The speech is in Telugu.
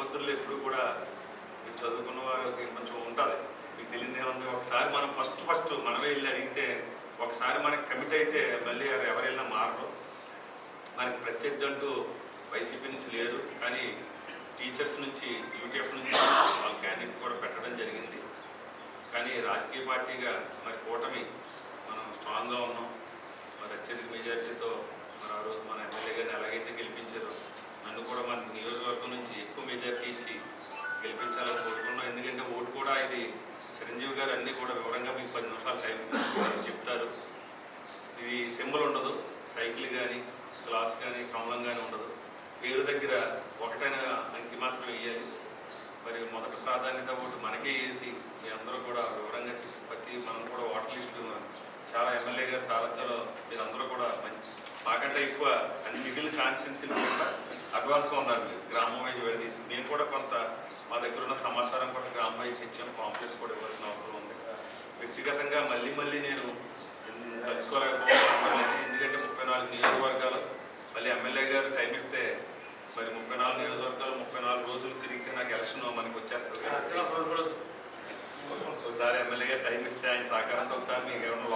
పట్టభద్రులు ఎప్పుడు కూడా మీరు చదువుకున్న వారికి కొంచెం ఉంటుంది, మీకు తెలియదు ఏముంది. ఒకసారి మనం ఫస్ట్ మనమే వెళ్ళి అడిగితే, ఒకసారి మనకి కమిట్ అయితే మళ్ళీ ఎవరు వెళ్ళినా మారరు. మనకి ప్రత్యర్థి అంటూ వైసీపీ నుంచి లేరు, కానీ టీచర్స్ నుంచి యూటీఎఫ్ నుంచి వాళ్ళ క్యాండిడేట్ కూడా పెట్టడం జరిగింది. కానీ రాజకీయ పార్టీగా మరి కూటమి మనం స్ట్రాంగ్గా ఉన్నాం. మరి అత్యధిక మెజారిటీతో మరి ఆ రోజు మన ఎమ్మెల్యే గారిని ఎలాగైతే గెలిపించారో నన్ను కూడా మన నియోజకవర్గం నుంచి ఎక్కువ మెజారిటీ ఇచ్చి గెలిపించాలని కోరుకున్నాం. ఎందుకంటే ఓటు కూడా ఇది చిరంజీవి గారు అన్నీ కూడా వివరంగా మీకు 10 నిమిషాలు టైం చెప్తారు. ఇది సింబల్ ఉండదు, సైకిల్ కానీ గ్లాస్ కానీ కమలం కానీ ఉండదు. పేరు దగ్గర ఒకటైన అంకి మాత్రం వేయాలి. మరి మొదటి ప్రాధాన్యత ఓటు మనకే వేసి మీ అందరూ కూడా వివరంగా చెప్పి మనం కూడా ఓటర్ లిస్టులు చాలా ఎమ్మెల్యే గారి సారథ్యంలో మీరందరూ కూడా మాకంటే ఎక్కువ అన్ని మిగిలిన కాన్స్టిట్యున్సీలు కూడా అడ్వాన్స్గా ఉన్నారు. మీరు గ్రామం వైజ్ విడదీసి మేము కూడా కొంత మా దగ్గర ఉన్న సమాచారం కూడా గ్రామం వైజ్ ఇచ్చాం. కాంప్లెక్స్ కూడా ఇవ్వాల్సిన అవసరం ఉంది. వ్యక్తిగతంగా మళ్ళీ నేను కలుసుకోలేకపోతున్నాను. ఎందుకంటే 34 నియోజకవర్గాలు మళ్ళీ ఎమ్మెల్యే గారు టైం ఇస్తే మరి 34 నియోజకవర్గాలు 34 రోజులు తిరిగితే నాకు ఎలక్షన్ మనకి వచ్చేస్తుంది. ఒకసారి ఎమ్మెల్యే గారు టైం ఇస్తే ఆయన సహకారంతో ఒకసారి మీకు ఏమైనా